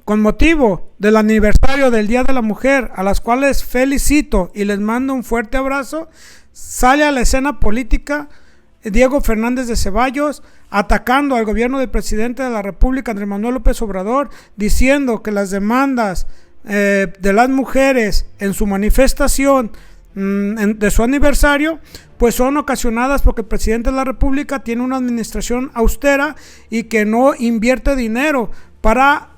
con motivo del aniversario del Día de la Mujer, a las cuales felicito y les mando un fuerte abrazo, sale a la escena política Diego Fernández de Ceballos atacando al gobierno del presidente de la República, Andrés Manuel López Obrador, diciendo que las demandas de las mujeres en su manifestación de su aniversario pues son ocasionadas porque el presidente de la República tiene una administración austera y que no invierte dinero para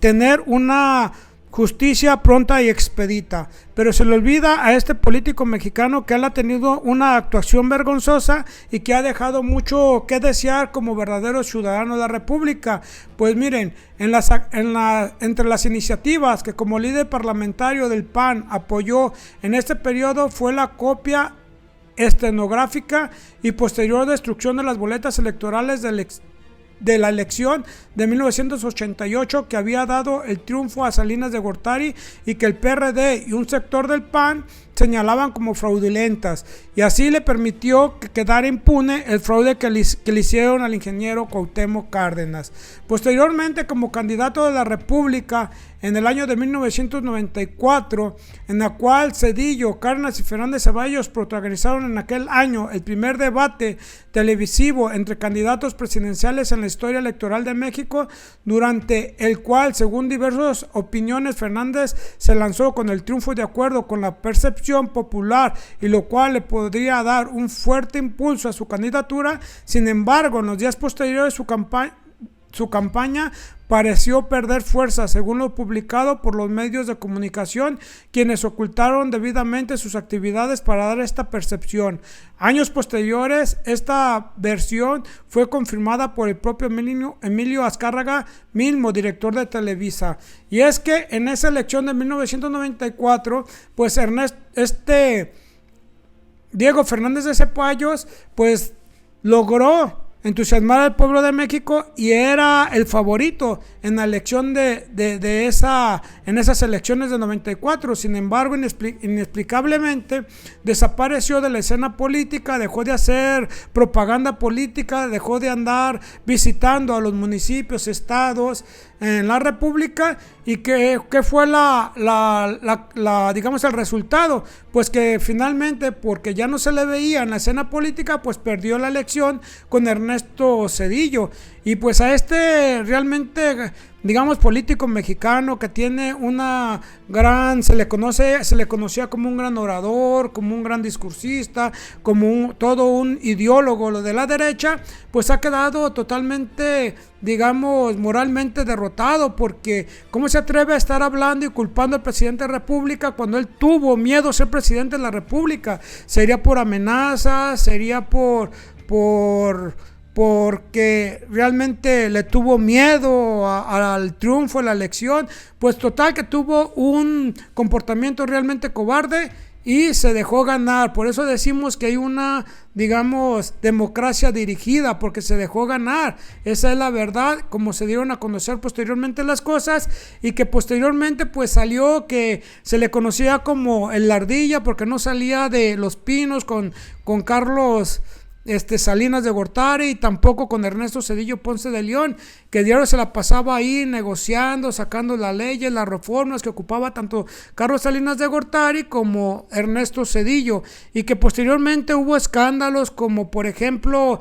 tener una justicia pronta y expedita. Pero se le olvida a este político mexicano que él ha tenido una actuación vergonzosa y que ha dejado mucho que desear como verdadero ciudadano de la República. Pues miren, entre las iniciativas que como líder parlamentario del PAN apoyó en este periodo fue la copia estenográfica y posterior destrucción de las boletas electorales de la elección de 1988 que había dado el triunfo a Salinas de Gortari y que el PRD y un sector del PAN señalaban como fraudulentas, y así le permitió que quedara impune el fraude que le hicieron al ingeniero Cuauhtémoc Cárdenas. Posteriormente, como candidato de la República en el año de 1994, en la cual Zedillo, Cárdenas y Fernández Ceballos protagonizaron en aquel año el primer debate televisivo entre candidatos presidenciales en la historia electoral de México, durante el cual, según diversas opiniones, Fernández se lanzó con el triunfo de acuerdo con la percepción popular, y lo cual le podría dar un fuerte impulso a su candidatura. Sin embargo, en los días posteriores su campaña pareció perder fuerza, según lo publicado por los medios de comunicación, quienes ocultaron debidamente sus actividades para dar esta percepción. Años posteriores, esta versión fue confirmada por el propio Emilio Azcárraga Milmo, director de Televisa. Y es que en esa elección de 1994, pues Diego Fernández de Ceballos, pues logró entusiasmar al pueblo de México y era el favorito en la elección en esas elecciones de 94. Sin embargo, inexplicablemente desapareció de la escena política, dejó de hacer propaganda política, dejó de andar visitando a los municipios, estados en la República. ¿Y qué fue digamos el resultado? Pues que finalmente, porque ya no se le veía en la escena política, pues perdió la elección con Ernesto Zedillo. Y pues a este realmente, digamos, político mexicano que tiene se le conocía como un gran orador, como un gran discursista, como todo un ideólogo, lo de la derecha, pues ha quedado totalmente, digamos, moralmente derrotado, porque ¿cómo se atreve a estar hablando y culpando al presidente de la República cuando él tuvo miedo a ser presidente de la República? Sería por amenazas, sería porque realmente le tuvo miedo al triunfo de la elección. Pues total que tuvo un comportamiento realmente cobarde y se dejó ganar. Por eso decimos que hay una, digamos, democracia dirigida, porque se dejó ganar. Esa es la verdad, como se dieron a conocer posteriormente las cosas, y que posteriormente pues salió que se le conocía como el Ardilla porque no salía de Los Pinos con Carlos Salinas de Gortari, y tampoco con Ernesto Zedillo Ponce de León, que diario se la pasaba ahí negociando, sacando las leyes, las reformas que ocupaba tanto Carlos Salinas de Gortari como Ernesto Zedillo, y que posteriormente hubo escándalos como por ejemplo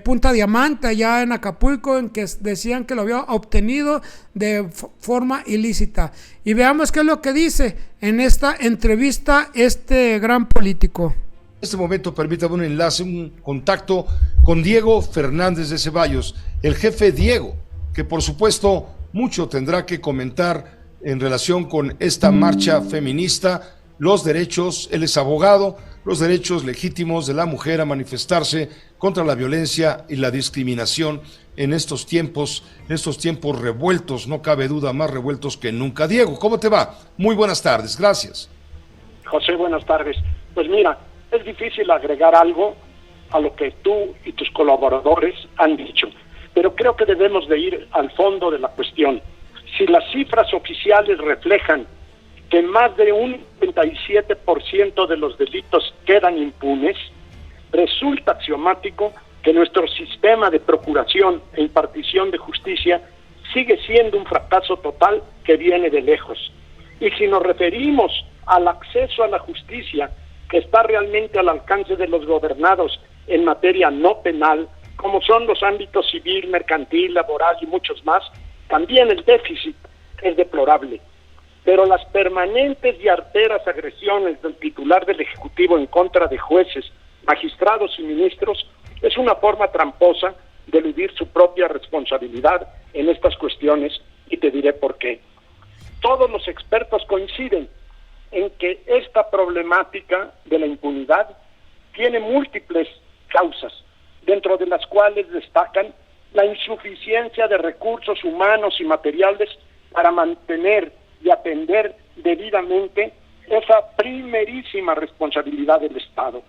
Punta Diamante allá en Acapulco, en que decían que lo había obtenido de forma ilícita. Y veamos qué es lo que dice en esta entrevista este gran político. En este momento permítame un enlace, un contacto con Diego Fernández de Ceballos, el jefe Diego, que por supuesto mucho tendrá que comentar en relación con esta marcha feminista, los derechos, él es abogado, los derechos legítimos de la mujer a manifestarse contra la violencia y la discriminación en estos tiempos revueltos, no cabe duda, más revueltos que nunca. Diego, ¿cómo te va? Muy buenas tardes, gracias. José, buenas tardes. Pues mira, es difícil agregar algo a lo que tú y tus colaboradores han dicho, pero creo que debemos de ir al fondo de la cuestión. Si las cifras oficiales reflejan que más de un 97% de los delitos quedan impunes, resulta axiomático que nuestro sistema de procuración e impartición de justicia sigue siendo un fracaso total que viene de lejos. Y si nos referimos al acceso a la justicia, que está realmente al alcance de los gobernados en materia no penal, como son los ámbitos civil, mercantil, laboral y muchos más, también el déficit es deplorable. Pero las permanentes y arteras agresiones del titular del Ejecutivo en contra de jueces, magistrados y ministros es una forma tramposa de eludir su propia responsabilidad en estas cuestiones, y te diré por qué. Todos los expertos coinciden en que esta problemática de la impunidad tiene múltiples causas, dentro de las cuales destacan la insuficiencia de recursos humanos y materiales para mantener y atender debidamente esa primerísima responsabilidad del Estado.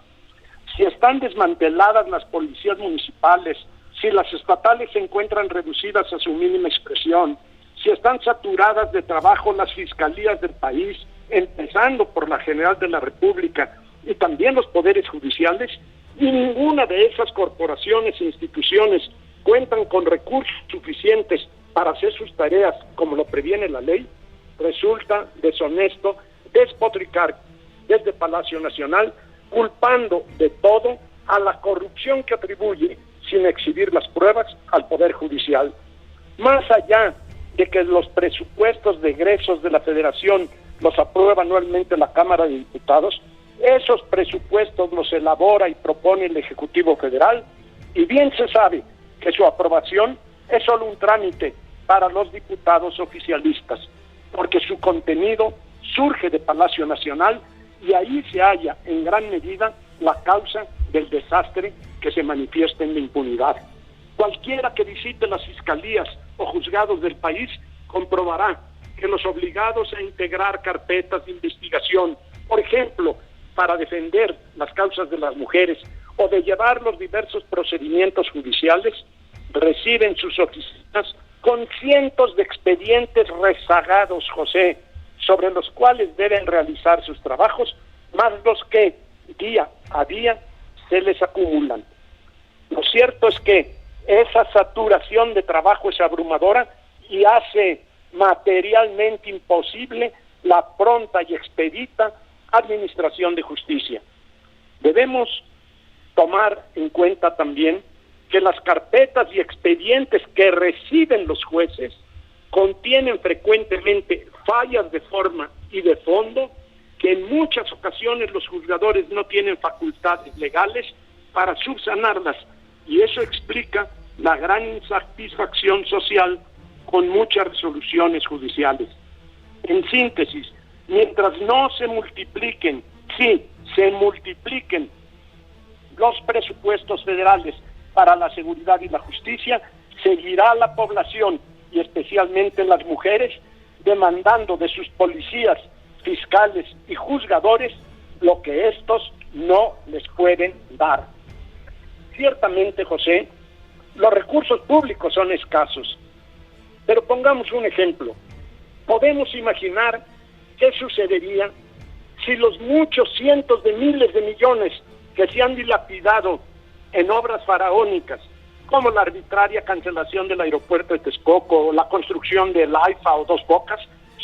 Si están desmanteladas las policías municipales, si las estatales se encuentran reducidas a su mínima expresión, si están saturadas de trabajo las fiscalías del país, empezando por la General de la República y también los poderes judiciales, y ninguna de esas corporaciones e instituciones cuentan con recursos suficientes para hacer sus tareas como lo previene la ley, resulta deshonesto despotricar desde Palacio Nacional, culpando de todo a la corrupción que atribuye, sin exhibir las pruebas, al Poder Judicial. Más allá de que los presupuestos de egresos de la Federación los aprueba anualmente la Cámara de Diputados, esos presupuestos los elabora y propone el Ejecutivo Federal, y bien se sabe que su aprobación es solo un trámite para los diputados oficialistas, porque su contenido surge de Palacio Nacional y ahí se halla en gran medida la causa del desastre que se manifiesta en la impunidad. Cualquiera que visite las fiscalías o juzgados del país comprobará que los obligados a integrar carpetas de investigación, por ejemplo, para defender las causas de las mujeres o de llevar los diversos procedimientos judiciales, reciben sus oficinas con cientos de expedientes rezagados, José, sobre los cuales deben realizar sus trabajos, más los que día a día se les acumulan. Lo cierto es que esa saturación de trabajo es abrumadora y hace materialmente imposible la pronta y expedita administración de justicia. Debemos tomar en cuenta también que las carpetas y expedientes que reciben los jueces contienen frecuentemente fallas de forma y de fondo que en muchas ocasiones los juzgadores no tienen facultades legales para subsanarlas, y eso explica la gran insatisfacción social con muchas resoluciones judiciales. En síntesis, mientras no se multipliquen, se multipliquen los presupuestos federales para la seguridad y la justicia, seguirá la población, y especialmente las mujeres, demandando de sus policías, fiscales y juzgadores lo que estos no les pueden dar. Ciertamente, José, los recursos públicos son escasos, pero pongamos un ejemplo. Podemos imaginar qué sucedería si los muchos cientos de miles de millones que se han dilapidado en obras faraónicas, como la arbitraria cancelación del aeropuerto de Texcoco o la construcción del AIFA o Dos Bocas,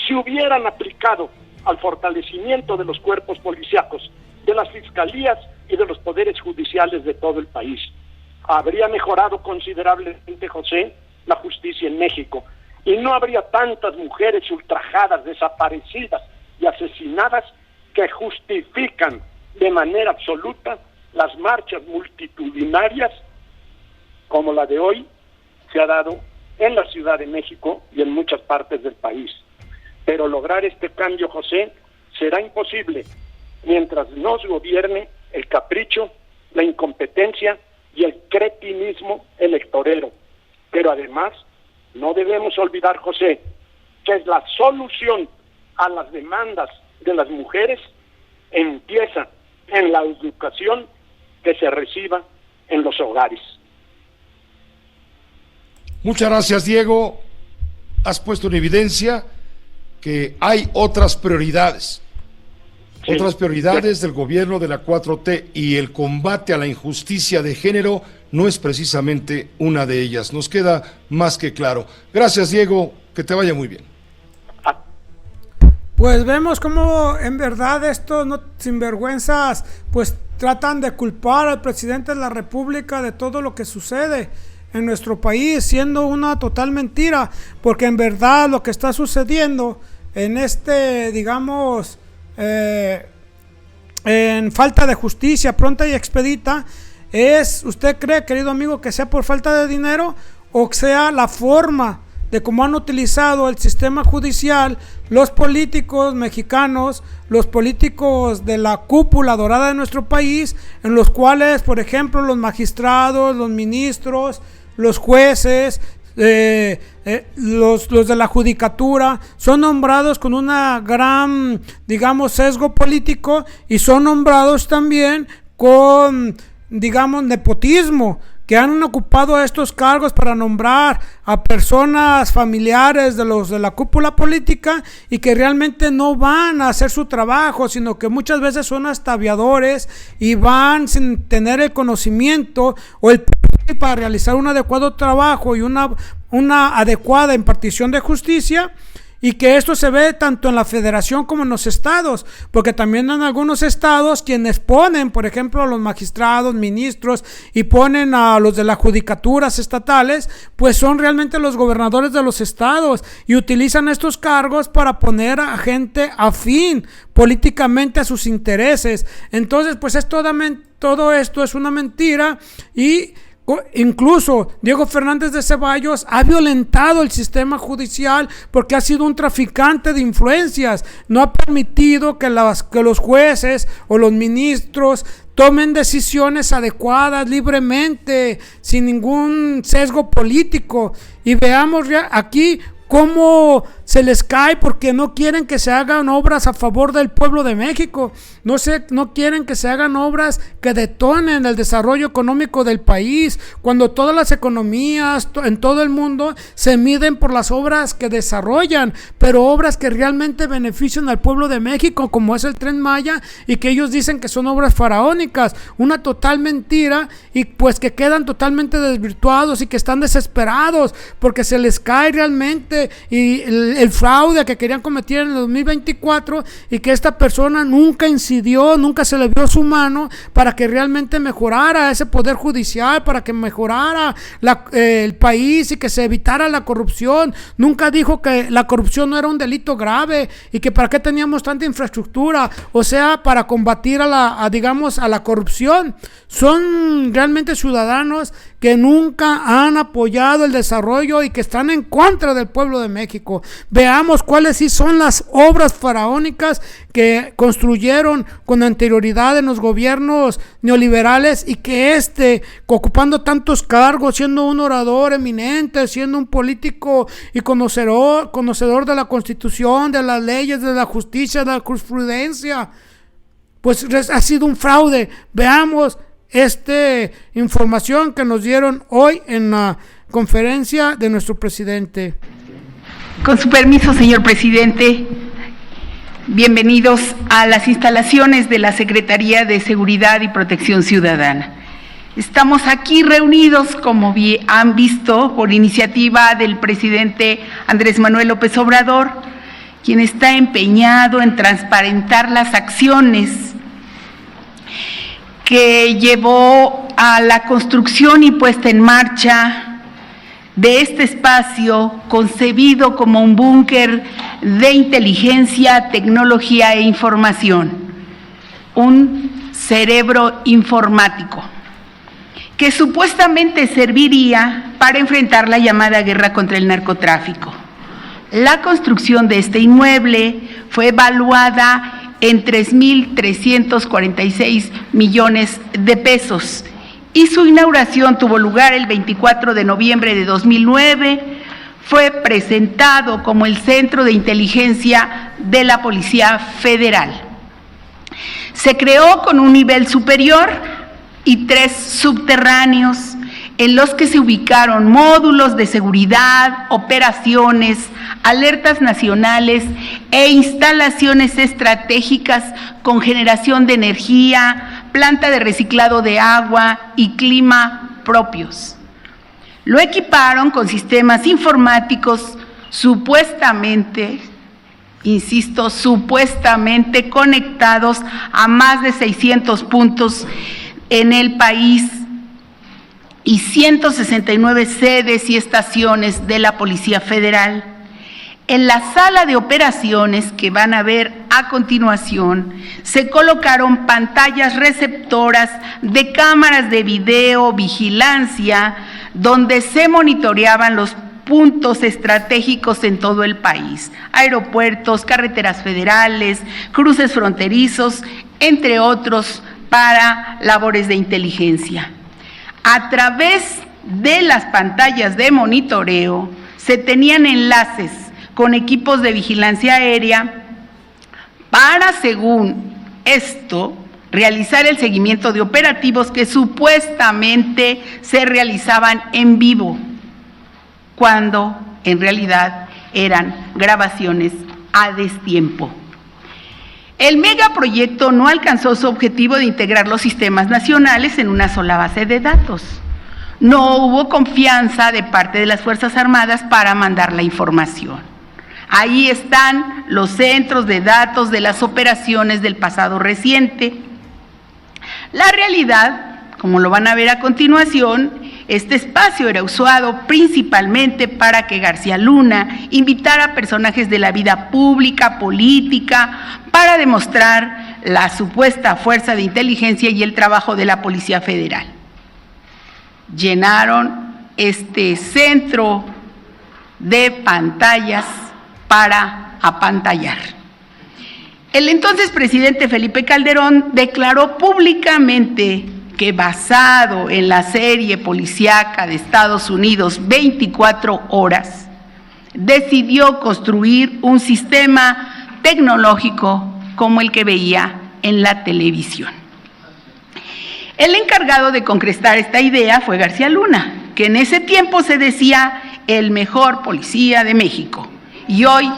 se hubieran aplicado al fortalecimiento de los cuerpos policíacos, de las fiscalías y de los poderes judiciales de todo el país. Habría mejorado considerablemente, José, la justicia en México, y no habría tantas mujeres ultrajadas, desaparecidas y asesinadas que justifican de manera absoluta las marchas multitudinarias como la de hoy se ha dado en la Ciudad de México y en muchas partes del país. Pero lograr este cambio, José, será imposible mientras nos gobierne el capricho, la incompetencia y el cretinismo electorero. Pero además, no debemos olvidar, José, que la solución a las demandas de las mujeres empieza en la educación que se reciba en los hogares. Muchas gracias, Diego. Has puesto en evidencia que hay otras prioridades. Sí. Otras prioridades del gobierno de la 4T y el combate a la injusticia de género no es precisamente una de ellas. Nos queda más que claro. Gracias, Diego. Que te vaya muy bien. Pues vemos cómo en verdad estos sinvergüenzas pues tratan de culpar al presidente de la República de todo lo que sucede en nuestro país, siendo una total mentira, porque en verdad lo que está sucediendo en digamos, en falta de justicia pronta y expedita, ¿usted cree, querido amigo, que sea por falta de dinero o sea la forma de cómo han utilizado el sistema judicial los políticos mexicanos, los políticos de la cúpula dorada de nuestro país, en los cuales, por ejemplo, los magistrados, los ministros, los jueces, los de la judicatura son nombrados con una gran, digamos, sesgo político, y son nombrados también con, digamos, nepotismo, que han ocupado estos cargos para nombrar a personas familiares de los de la cúpula política y que realmente no van a hacer su trabajo, sino que muchas veces son hasta aviadores y van sin tener el conocimiento o el poder para realizar un adecuado trabajo y una adecuada impartición de justicia. Y que esto se ve tanto en la federación como en los estados, porque también en algunos estados quienes ponen, por ejemplo, a los magistrados, ministros, y ponen a los de las judicaturas estatales, pues son realmente los gobernadores de los estados, y utilizan estos cargos para poner a gente afín políticamente a sus intereses. Entonces, pues todo esto es una mentira, y incluso Diego Fernández de Ceballos ha violentado el sistema judicial porque ha sido un traficante de influencias. No ha permitido que los jueces o los ministros tomen decisiones adecuadas libremente, sin ningún sesgo político. Y veamos aquí cómo se les cae porque no quieren que se hagan obras a favor del pueblo de México. No quieren que se hagan obras que detonen el desarrollo económico del país, cuando todas las economías en todo el mundo se miden por las obras que desarrollan, pero obras que realmente benefician al pueblo de México, como es el Tren Maya, y que ellos dicen que son obras faraónicas. Una total mentira, y pues que quedan totalmente desvirtuados y que están desesperados porque se les cae realmente y el fraude que querían cometer en el 2024, y que esta persona nunca incidió, nunca se le vio su mano para que realmente mejorara ese poder judicial, para que mejorara el país y que se evitara la corrupción. Nunca dijo que la corrupción no era un delito grave y que para qué teníamos tanta infraestructura, o sea, para combatir a la corrupción. Son realmente ciudadanos que nunca han apoyado el desarrollo y que están en contra del pueblo de México. Veamos cuáles sí son las obras faraónicas que construyeron con anterioridad en los gobiernos neoliberales, y que ocupando tantos cargos, siendo un orador eminente, siendo un político y conocedor de la Constitución, de las leyes, de la justicia, de la jurisprudencia, pues ha sido un fraude. Veamos información que nos dieron hoy en la conferencia de nuestro presidente. Con su permiso, señor presidente, bienvenidos a las instalaciones de la Secretaría de Seguridad y Protección Ciudadana. Estamos aquí reunidos, como han visto, por iniciativa del presidente Andrés Manuel López Obrador, quien está empeñado en transparentar las acciones que llevó a la construcción y puesta en marcha de este espacio concebido como un búnker de inteligencia, tecnología e información, un cerebro informático que supuestamente serviría para enfrentar la llamada guerra contra el narcotráfico. La construcción de este inmueble fue evaluada en 3.346 millones de pesos y su inauguración tuvo lugar el 24 de noviembre de 2009. Fue presentado como el Centro de Inteligencia de la Policía Federal. Se creó con un nivel superior y 3 subterráneos en los que se ubicaron módulos de seguridad, operaciones, alertas nacionales e instalaciones estratégicas con generación de energía, planta de reciclado de agua y clima propios. Lo equiparon con sistemas informáticos supuestamente, insisto, supuestamente conectados a más de 600 puntos en el país y 169 sedes y estaciones de la Policía Federal. En la sala de operaciones que van a ver a continuación, se colocaron pantallas receptoras de cámaras de video vigilancia donde se monitoreaban los puntos estratégicos en todo el país, aeropuertos, carreteras federales, cruces fronterizos, entre otros, para labores de inteligencia. A través de las pantallas de monitoreo se tenían enlaces con equipos de vigilancia aérea para, según esto, realizar el seguimiento de operativos que supuestamente se realizaban en vivo, cuando en realidad eran grabaciones a destiempo. El megaproyecto no alcanzó su objetivo de integrar los sistemas nacionales en una sola base de datos. No hubo confianza de parte de las Fuerzas Armadas para mandar la información. Ahí están los centros de datos de las operaciones del pasado reciente. La realidad, como lo van a ver a continuación, este espacio era usado principalmente para que García Luna invitara a personajes de la vida pública, política, para demostrar la supuesta fuerza de inteligencia y el trabajo de la Policía Federal. Llenaron este centro de pantallas para apantallar. El entonces presidente Felipe Calderón declaró públicamente que, basado en la serie policíaca de Estados Unidos 24 horas, decidió construir un sistema tecnológico como el que veía en la televisión. El encargado de concretar esta idea fue García Luna, que en ese tiempo se decía el mejor policía de México, y hoy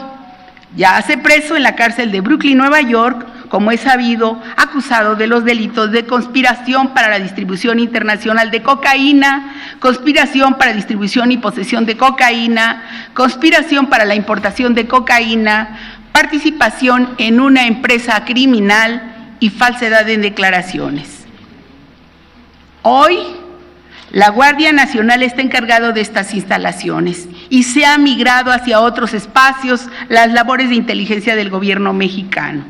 yace preso en la cárcel de Brooklyn, Nueva York, como es sabido, acusado de los delitos de conspiración para la distribución internacional de cocaína, conspiración para distribución y posesión de cocaína, conspiración para la importación de cocaína, participación en una empresa criminal y falsedad en declaraciones. Hoy, la Guardia Nacional está encargado de estas instalaciones y se ha migrado hacia otros espacios las labores de inteligencia del gobierno mexicano.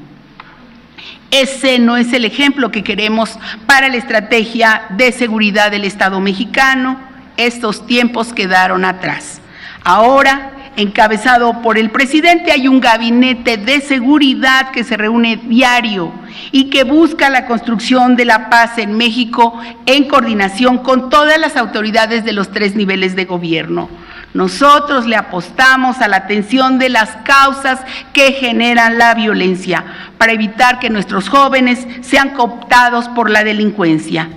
Ese no es el ejemplo que queremos para la estrategia de seguridad del Estado mexicano. Estos tiempos quedaron atrás. Ahora, encabezado por el presidente, hay un gabinete de seguridad que se reúne diario y que busca la construcción de la paz en México en coordinación con todas las autoridades de los 3 niveles de gobierno. Nosotros le apostamos a la atención de las causas que generan la violencia para evitar que nuestros jóvenes sean cooptados por la delincuencia.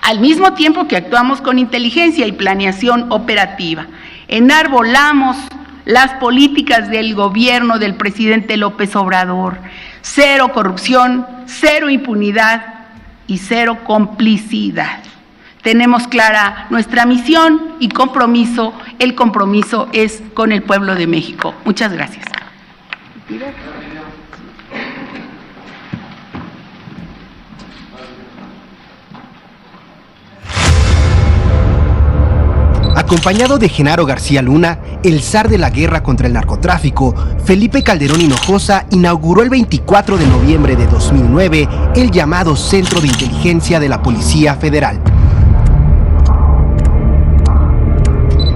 Al mismo tiempo que actuamos con inteligencia y planeación operativa, enarbolamos las políticas del gobierno del presidente López Obrador: cero corrupción, cero impunidad y cero complicidad. Tenemos clara nuestra misión y compromiso. El compromiso es con el pueblo de México. Muchas gracias. Acompañado de Genaro García Luna, el zar de la guerra contra el narcotráfico, Felipe Calderón Hinojosa inauguró el 24 de noviembre de 2009 el llamado Centro de Inteligencia de la Policía Federal,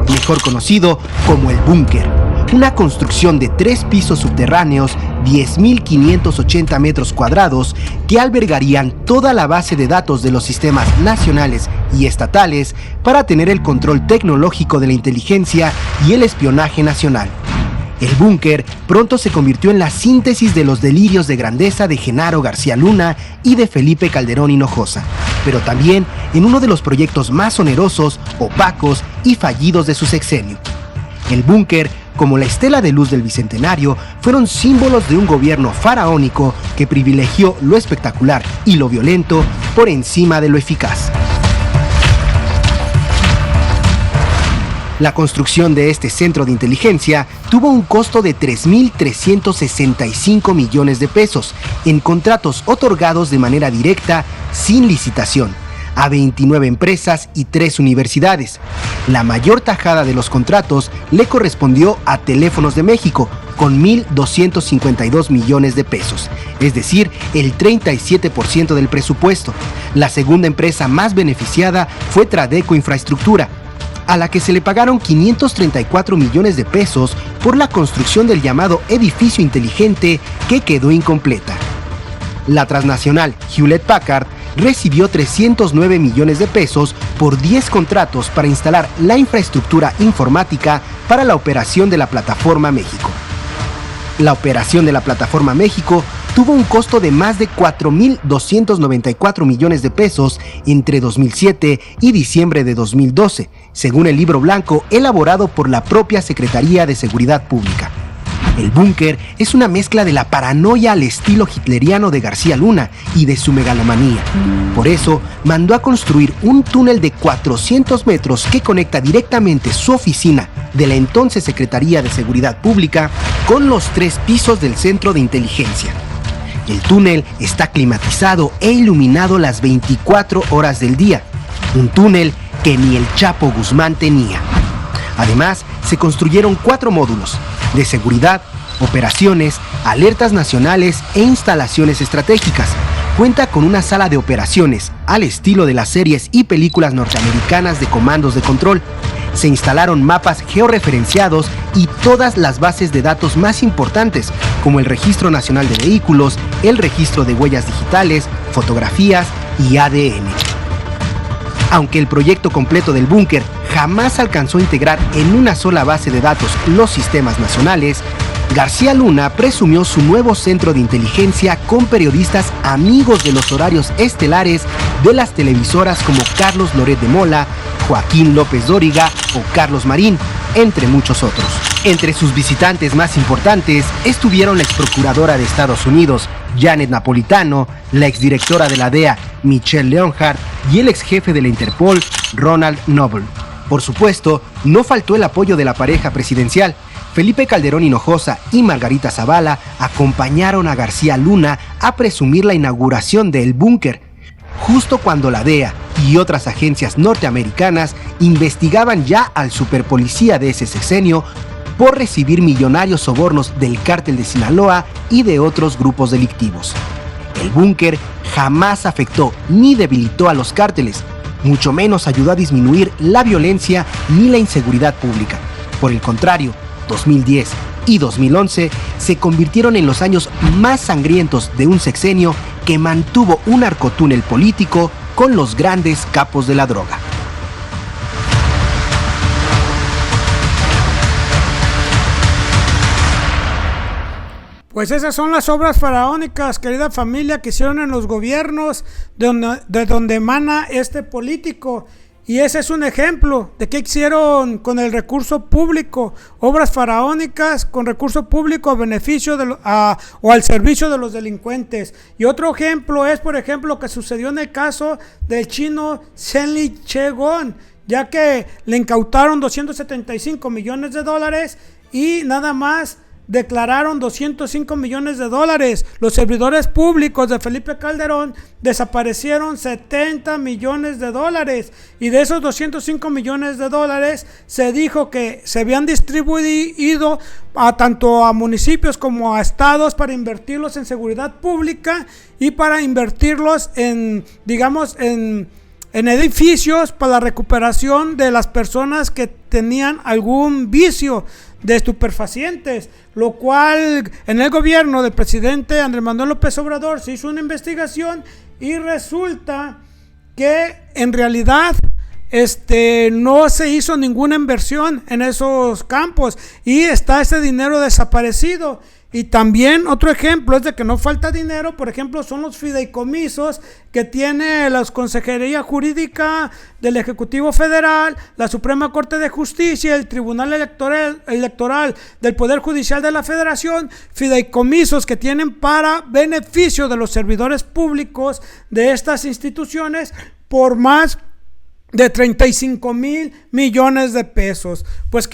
mejor conocido como el Búnker, una construcción de 3 pisos subterráneos, 10.580 metros cuadrados, que albergarían toda la base de datos de los sistemas nacionales y estatales para tener el control tecnológico de la inteligencia y el espionaje nacional. El Búnker pronto se convirtió en la síntesis de los delirios de grandeza de Genaro García Luna y de Felipe Calderón Hinojosa. pero también en uno de los proyectos más onerosos, opacos y fallidos de su sexenio. El búnker, como la estela de luz del Bicentenario, fueron símbolos de un gobierno faraónico que privilegió lo espectacular y lo violento por encima de lo eficaz. La construcción de este centro de inteligencia tuvo un costo de 3.365 millones de pesos en contratos otorgados de manera directa, sin licitación, a 29 empresas y 3 universidades. La mayor tajada de los contratos le correspondió a Teléfonos de México, con 1.252 millones de pesos, es decir, el 37% del presupuesto. La segunda empresa más beneficiada fue Tradeco Infraestructura, a la que se le pagaron 534 millones de pesos por la construcción del llamado edificio inteligente, que quedó incompleta. La transnacional Hewlett Packard recibió 309 millones de pesos por 10 contratos para instalar la infraestructura informática para la operación de la Plataforma México. La operación de la Plataforma México tuvo un costo de más de 4.294 millones de pesos entre 2007 y diciembre de 2012, según el libro blanco elaborado por la propia Secretaría de Seguridad Pública. El búnker es una mezcla de la paranoia al estilo hitleriano de García Luna y de su megalomanía. Por eso, mandó a construir un túnel de 400 metros que conecta directamente su oficina de la entonces Secretaría de Seguridad Pública con los 3 pisos del centro de inteligencia. El túnel está climatizado e iluminado las 24 horas del día. Un túnel que ni el Chapo Guzmán tenía. Además, se construyeron 4 módulos de seguridad, operaciones, alertas nacionales e instalaciones estratégicas. Cuenta con una sala de operaciones al estilo de las series y películas norteamericanas de comandos de control. Se instalaron mapas georreferenciados y todas las bases de datos más importantes, como el Registro Nacional de Vehículos, el Registro de Huellas Digitales, Fotografías y ADN. Aunque el proyecto completo del búnker jamás alcanzó a integrar en una sola base de datos los sistemas nacionales, García Luna presumió su nuevo centro de inteligencia con periodistas amigos de los horarios estelares de las televisoras como Carlos Loret de Mola, Joaquín López Dóriga o Carlos Marín, entre muchos otros. Entre sus visitantes más importantes estuvieron la exprocuradora de Estados Unidos, Janet Napolitano, la exdirectora de la DEA, Michelle Leonhardt, y el exjefe de la Interpol, Ronald Noble. Por supuesto, no faltó el apoyo de la pareja presidencial. Felipe Calderón Hinojosa y Margarita Zavala acompañaron a García Luna a presumir la inauguración del búnker, justo cuando la DEA y otras agencias norteamericanas investigaban ya al superpolicía de ese sexenio por recibir millonarios sobornos del cártel de Sinaloa y de otros grupos delictivos. El búnker jamás afectó ni debilitó a los cárteles, mucho menos ayudó a disminuir la violencia ni la inseguridad pública. Por el contrario, 2010 y 2011 se convirtieron en los años más sangrientos de un sexenio que mantuvo un narcotúnel político con los grandes capos de la droga. Pues esas son las obras faraónicas, querida familia, que hicieron en los gobiernos de donde emana este político. Y ese es un ejemplo de qué hicieron con el recurso público, obras faraónicas con recurso público a beneficio o al servicio de los delincuentes. Y otro ejemplo es, por ejemplo, lo que sucedió en el caso del chino Chen Che-gong, ya que le incautaron 275 millones de dólares y nada más declararon 205 millones de dólares. Los servidores públicos de Felipe Calderón desaparecieron 70 millones de dólares, y de esos 205 millones de dólares se dijo que se habían distribuido tanto a municipios como a estados para invertirlos en seguridad pública y para invertirlos en, digamos, en edificios para la recuperación de las personas que tenían algún vicio de estupefacientes, lo cual en el gobierno del presidente Andrés Manuel López Obrador se hizo una investigación y resulta que en realidad no se hizo ninguna inversión en esos campos y está ese dinero desaparecido. Y también otro ejemplo es de que no falta dinero, por ejemplo, son los fideicomisos que tiene la Consejería Jurídica del Ejecutivo Federal, la Suprema Corte de Justicia, el Tribunal Electoral del Poder Judicial de la Federación, fideicomisos que tienen para beneficio de los servidores públicos de estas instituciones por más de 35,000 millones de pesos. Pues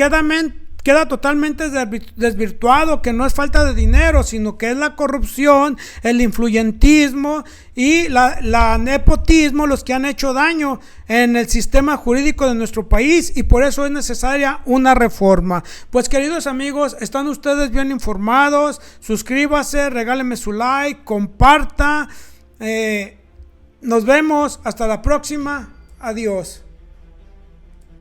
queda totalmente desvirtuado que no es falta de dinero, sino que es la corrupción, el influyentismo y la nepotismo los que han hecho daño en el sistema jurídico de nuestro país, y por eso es necesaria una reforma. Pues queridos amigos, están ustedes bien informados, suscríbase, regáleme su like, comparta, nos vemos, hasta la próxima, adiós.